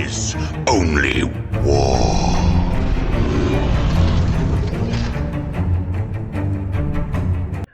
is only war.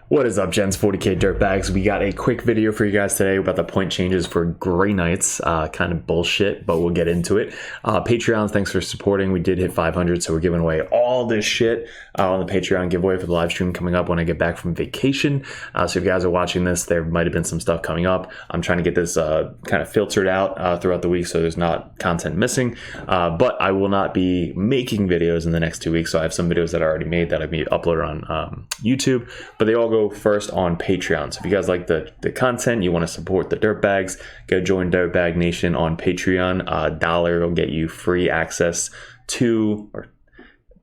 What is up, Jentzsch 40k dirtbags? We got a quick video for you guys today about the point changes for Grey Knights. Kind of bullshit, but we'll get into it. Patreons, thanks for supporting. We did hit 500, so we're giving away all this shit on the Patreon giveaway for the live stream coming up when I get back from vacation. So if you guys are watching this, there might have been some stuff coming up. I'm trying to get this kind of filtered out throughout the week so there's not content missing. But I will not be making videos in the next 2 weeks, so I have some videos that are already made that I've made uploaded on YouTube, but they all go first on Patreon. So if you guys like the content, you want to support the dirtbags, go join Dirtbag Nation on Patreon. $1 will get you free access to, or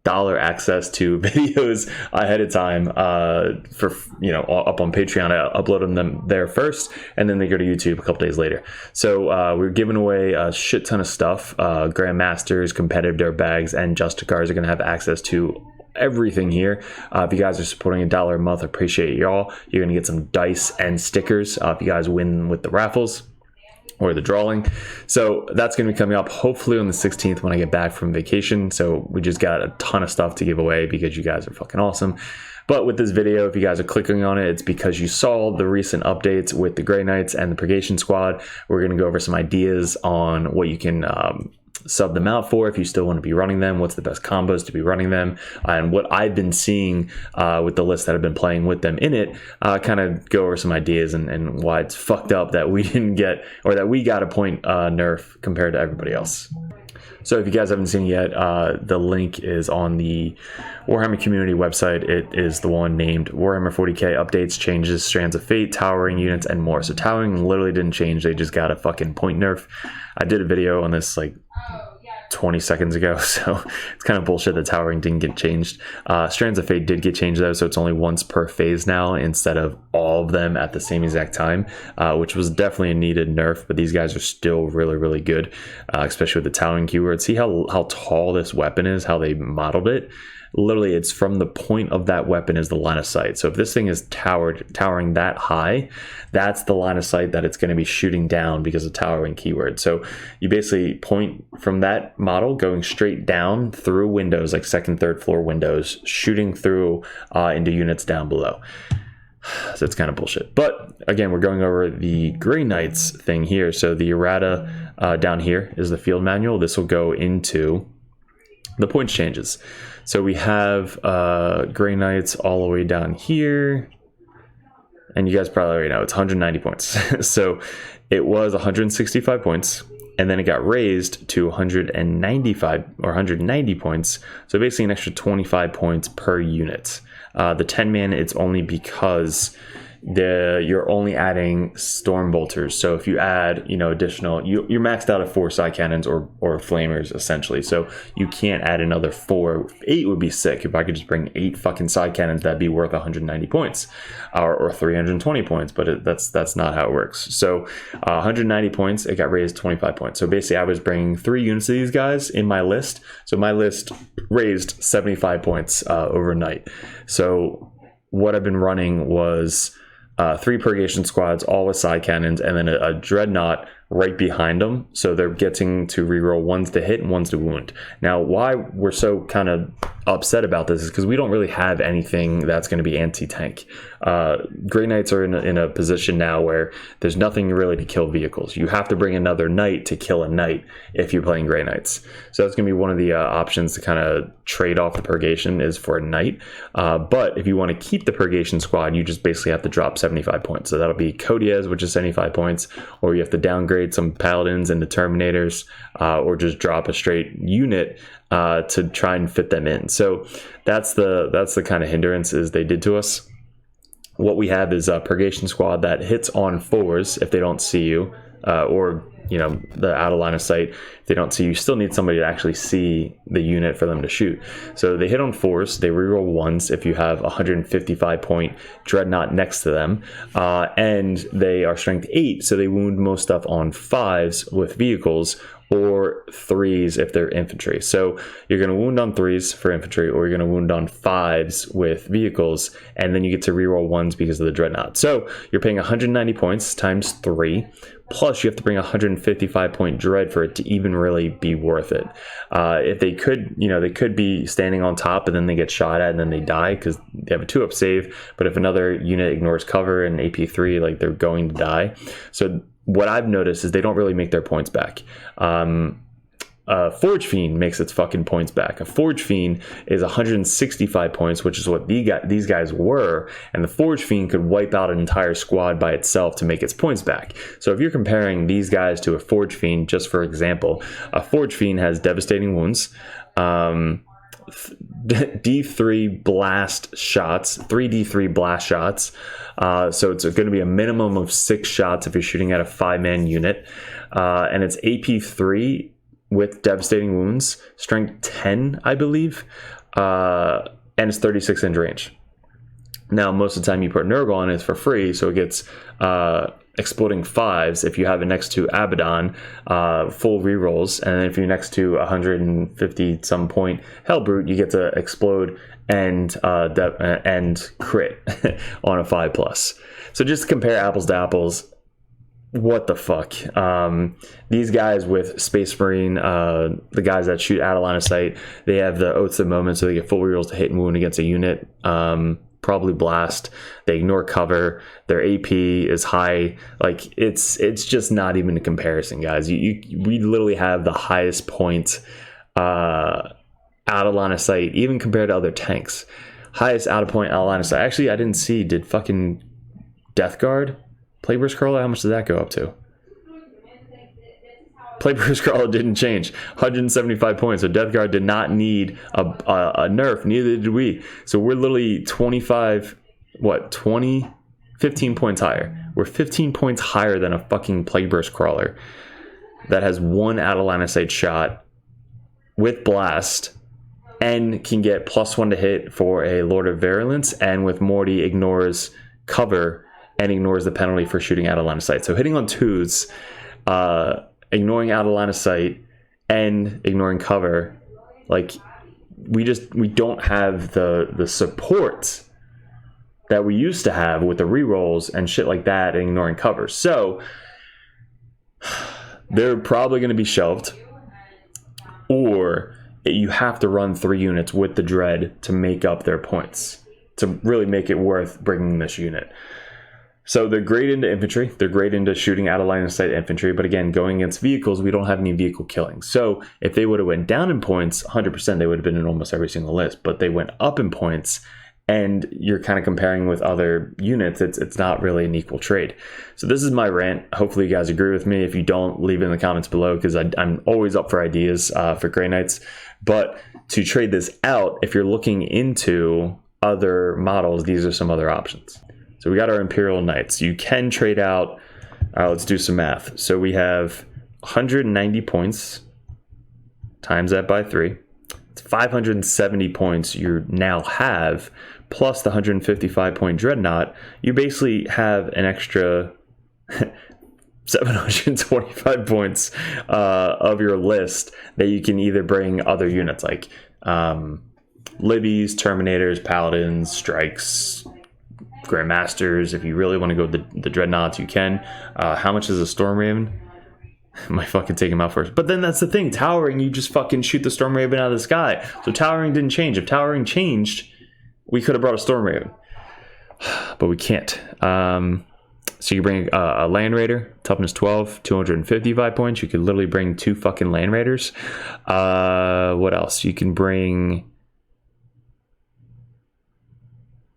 dollar access to videos ahead of time for, you know, up on Patreon. I upload them there first and then they go to YouTube a couple days later. So we're giving away a shit ton of stuff. Grandmasters, competitive dirtbags, and Justicars are going to have access to everything here. If you guys are supporting $1 a month, I appreciate y'all. You're gonna get some dice and stickers if you guys win with the raffles or the drawing. So that's gonna be coming up hopefully on the 16th when I get back from vacation. So we just got a ton of stuff to give away because you guys are fucking awesome. But with this video, if you guys are clicking on it, it's because you saw the recent updates with the Grey Knights and the Purgation squad. We're gonna go over some ideas on what you can sub them out for if you still want to be running them, what's the best combos to be running them, and what I've been seeing with the list that I've been playing with them in it, kind of go over some ideas and why it's fucked up that we didn't get, or that we got a point nerf compared to everybody else. So if you guys haven't seen it yet, the link is on the Warhammer community website. It is the one named Warhammer 40k updates, changes, strands of fate, towering units, and more. So towering literally didn't change. They just got a fucking point nerf. I did a video on this like 20 seconds ago, so it's kind of bullshit that towering didn't get changed. Strands of Fate did get changed though, so it's only once per phase now instead of all of them at the same exact time, which was definitely a needed nerf, but these guys are still really, really good, especially with the towering keyword. See how tall this weapon is, how they modeled it? Literally, it's from the point of that weapon is the line of sight. So if this thing is towering that high, that's the line of sight that it's going to be shooting down because of towering keyword. So you basically point from that model going straight down through windows, like second, third floor windows, shooting through into units down below. So it's kind of bullshit. But again, we're going over the Grey Knights thing here. So the errata down here is the field manual. This will go into the points changes. So we have Grey Knights all the way down here, and you guys probably already know it's 190 points. So it was 165 points, and then it got raised to 195 or 190 points. So basically an extra 25 points per unit. The 10-man, it's only because you're only adding storm bolters. So if you add, you know, additional, you're maxed out at 4 side cannons or flamers essentially. So you can't add another 4. 8 would be sick. If I could just bring 8 fucking side cannons, that'd be worth 190 points or 320 points. But that's not how it works. So 190 points, it got raised 25 points. So basically I was bringing 3 units of these guys in my list. So my list raised 75 points overnight. So what I've been running was 3 Purgation squads, all with side cannons, and then a dreadnought right behind them. So they're getting to reroll ones to hit and ones to wound. Now, why we're so kind of upset about this is because we don't really have anything that's going to be anti-tank. Grey Knights are in a position now where there's nothing really to kill vehicles. You have to bring another knight to kill a knight if you're playing Grey Knights. So that's going to be one of the options to kind of trade off the Purgation is for a knight. But if you want to keep the Purgation squad, you just basically have to drop 75 points. So that'll be Codiez, which is 75 points, or you have to downgrade some Paladins and the Terminators, or just drop a straight unit to try and fit them in. So that's the kind of hindrances they did to us. What we have is a Purgation squad that hits on 4s if they don't see you, or you know, the out of line of sight. If they don't see you, still need somebody to actually see the unit for them to shoot. So they hit on 4s, they reroll 1s if you have 155 point dreadnought next to them, and they are strength 8, so they wound most stuff on 5s with vehicles, or 3s if they're infantry. So you're going to wound on 3s for infantry, or you're going to wound on 5s with vehicles, and then you get to reroll 1s because of the dreadnought. So you're paying 190 points times 3, plus you have to bring a 155 point dread for it to even really be worth it. If they could, they could be standing on top and then they get shot at and then they die because they have a 2-up save. But if another unit ignores cover and AP3, like, they're going to die. So what I've noticed is they don't really make their points back. Forge Fiend makes its fucking points back. A Forge Fiend is 165 points, which is what these guys were, and the Forge Fiend could wipe out an entire squad by itself to make its points back. So if you're comparing these guys to a Forge Fiend, just for example, a Forge Fiend has devastating wounds, D3 blast shots, 3D3 blast shots. So it's going to be a minimum of 6 shots if you're shooting at a 5-man unit, and it's AP3 with devastating wounds, strength 10, I believe, and it's 36 inch range. Now, most of the time you put Nurgle on it for free, so it gets exploding 5s if you have it next to Abaddon, full rerolls, and then if you're next to 150 some point Hellbrute, you get to explode and crit on a 5+. So just to compare apples to apples, what the fuck? These guys with Space Marine, the guys that shoot out of line of sight, they have the Oaths of Moment, so they get full rerolls to hit and wound against a unit. Probably blast. They ignore cover. Their AP is high. Like, it's just not even a comparison, guys. We literally have the highest point out of line of sight, even compared to other tanks. Highest out of line of sight. Actually, I didn't see. Did fucking Death Guard? Playburst Crawler, how much did that go up to? Playburst Crawler didn't change. 175 points. So Death Guard did not need a nerf. Neither did we. So we're literally 15 points higher. We're 15 points higher than a fucking Playburst Crawler that has 1 out of line of sight shot with blast and can get +1 to hit for a Lord of Virulence, and with Morty ignores cover and ignores the penalty for shooting out of line of sight. So hitting on 2s, ignoring out of line of sight, and ignoring cover, like, we don't have the support that we used to have with the rerolls and shit like that, and ignoring cover. So they're probably going to be shelved, or you have to run 3 units with the dread to make up their points, to really make it worth bringing this unit. So they're great into infantry. They're great into shooting out of line of sight infantry. But again, going against vehicles, we don't have any vehicle killing. So if they would have went down in points, 100%, they would have been in almost every single list. But they went up in points, and you're kind of comparing with other units. It's not really an equal trade. So this is my rant. Hopefully you guys agree with me. If you don't, leave it in the comments below, because I'm always up for ideas for Grey Knights. But to trade this out, if you're looking into other models, these are some other options. So we got our Imperial Knights. You can trade out, let's do some math. So we have 190 points, times that by 3. It's 570 points you now have, plus the 155 point Dreadnought. You basically have an extra 725 points of your list that you can either bring other units like Libbies, Terminators, Paladins, Strikes, Grandmasters. If you really want to go the Dreadnoughts, you can. How much is a Storm Raven? I might fucking take him out first. But then that's the thing. Towering, you just fucking shoot the Storm Raven out of the sky. So Towering didn't change. If Towering changed, we could have brought a Storm Raven. But we can't. So you bring a Land Raider, toughness 12, 255 points. You could literally bring 2 fucking Land Raiders. What else? You can bring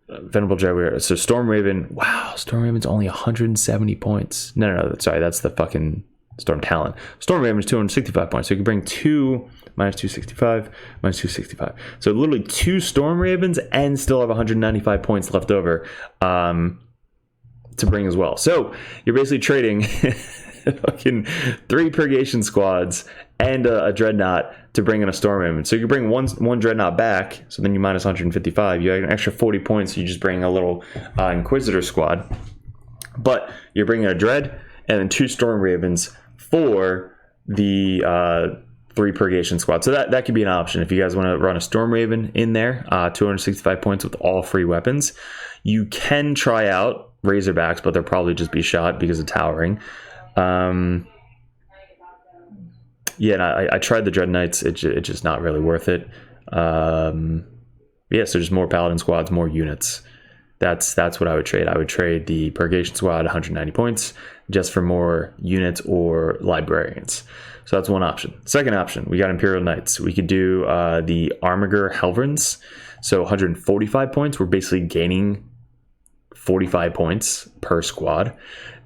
Venerable Jaguar. So Storm Raven. Wow, Storm Raven's only 170 points. No, sorry, that's the fucking Storm Talon. Storm Raven's 265 points. So you can bring 2 minus 265 minus 265. So literally 2 Storm Ravens and still have 195 points left over to bring as well. So you're basically trading fucking 3 Purgation squads and a Dreadnought to bring in a Storm Raven. So you can bring one Dreadnought back, so then you minus 155. You have an extra 40 points, you just bring a little Inquisitor squad. But you're bringing a Dread and then 2 Storm Ravens for the 3 Purgation squad. So that could be an option if you guys want to run a Storm Raven in there. 265 points with all free weapons. You can try out Razorbacks, but they'll probably just be shot because of towering. Yeah, and I tried the Dread Knights. It's just not really worth it. Yeah, so just more Paladin squads, more units. That's what I would trade. I would trade the Purgation squad 190 points just for more units or librarians. So that's one option. Second option, we got Imperial Knights. We could do the Armiger Helverins. So 145 points. We're basically gaining 45 points per squad.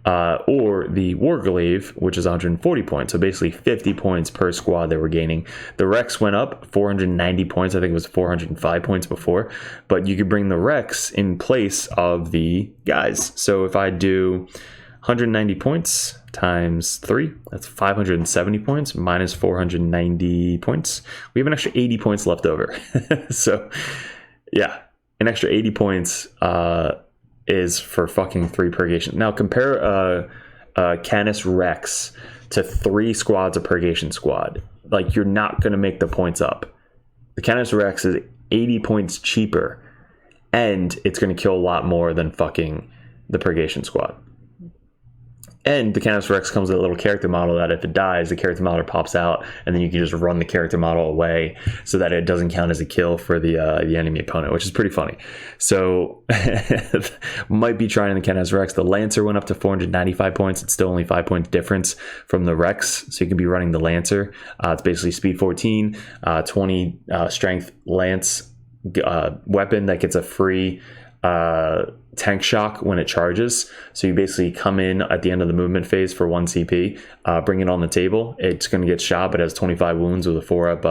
Or the Warglaive, which is 140 points. So basically 50 points per squad that we're gaining. The Rex went up 490 points. I think it was 405 points before. But you could bring the Rex in place of the guys. So if I do 190 points times 3, that's 570 points minus 490 points. We have an extra 80 points left over. So yeah, an extra 80 points is for fucking 3 Purgation. Now compare Canis Rex to 3 squads of Purgation squad. Like, you're not going to make the points up. The Canis Rex is 80 points cheaper, and it's going to kill a lot more than fucking the Purgation squad. And the Canis Rex comes with a little character model that if it dies, the character model pops out, and then you can just run the character model away so that it doesn't count as a kill for the enemy opponent, which is pretty funny. So might be trying the Canis Rex. The Lancer went up to 495 points. It's still only 5 points difference from the Rex, so you can be running the Lancer. It's basically speed 14, 20 strength lance weapon that gets a free tank shock when it charges. So you basically come in at the end of the movement phase for 1 CP, bring it on the table. It's going to get shot, but it has 25 wounds with a 4-up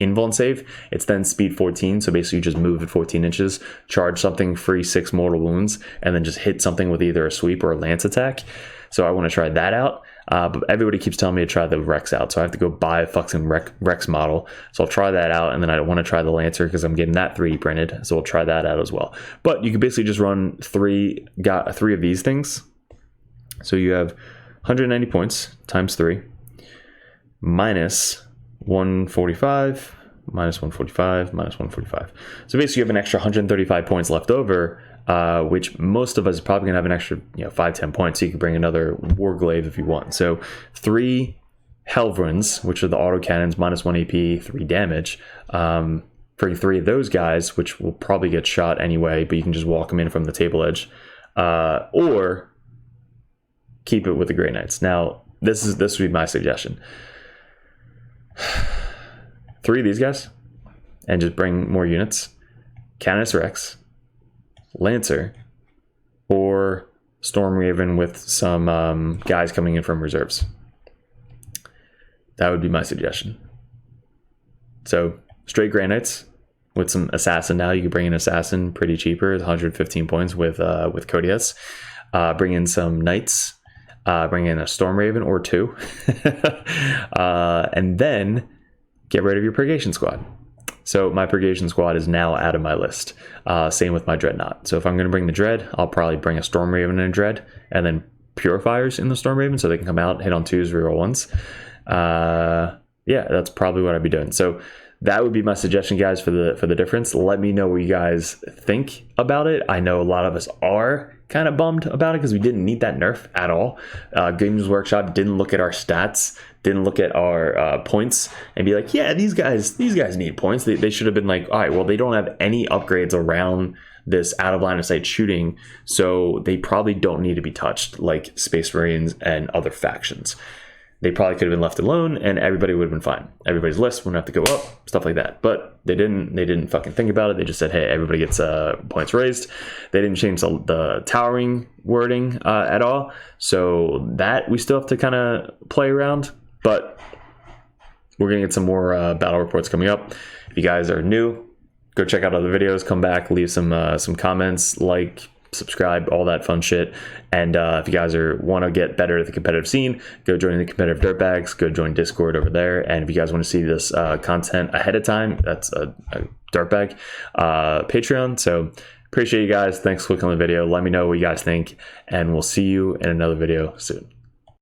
invuln save. It's then speed 14, so basically you just move at 14 inches, charge something, free 6 mortal wounds, and then just hit something with either a sweep or a lance attack. So I want to try that out. But everybody keeps telling me to try the Rex out, so I have to go buy a fucking Rex model. So I'll try that out, and then I want to try the Lancer because I'm getting that 3D printed, so we'll try that out as well. But you can basically just run three of these things. So you have 190 points times 3 minus 145 minus 145 minus 145. So basically you have an extra 135 points left over, which most of us are probably gonna have an extra 5-10 points. So you can bring another Warglaive if you want. So 3 Helverins, which are the autocannons, minus 1 AP, 3 damage. For 3 of those guys, which will probably get shot anyway, but you can just walk them in from the table edge, or keep it with the Grey Knights. Now this would be my suggestion. 3 of these guys, and just bring more units. Canis Rex, Lancer, or Storm Raven with some guys coming in from reserves. That would be my suggestion. So straight Grey Knights with some assassin. Now you can bring in assassin pretty cheaper, 115 points with Codius. Bring in some knights. Bring in a Storm Raven or 2, and then get rid of your Purgation squad. So my Purgation squad is now out of my list. Same with my Dreadnought. So if I'm going to bring the Dread, I'll probably bring a Storm Raven and a Dread, and then Purifiers in the Storm Raven so they can come out, hit on 2s, reroll 1s. Yeah, that's probably what I'd be doing. So that would be my suggestion, guys, for the difference. Let me know what you guys think about it. I know a lot of us are kind of bummed about it because we didn't need that nerf at all. Games Workshop didn't look at our stats, didn't look at our points and be like, yeah, these guys need points. They should have been like, all right, well, they don't have any upgrades around this out of line of sight shooting, so they probably don't need to be touched like Space Marines and other factions. They probably could have been left alone and everybody would have been fine. Everybody's list wouldn't have to go up, stuff like that. But they didn't fucking think about it. They just said, hey, everybody gets points raised. They didn't change the towering wording at all. So that we still have to kind of play around. But we're going to get some more battle reports coming up. If you guys are new, go check out other videos. Come back, leave some comments, like, subscribe, all that fun shit. And if you guys want to get better at the competitive scene, go join the competitive dirtbags, go join Discord over there. And if you guys want to see this content ahead of time, that's a dirtbag Patreon. So appreciate you guys. Thanks for clicking on the video. Let me know what you guys think, and we'll see you in another video soon.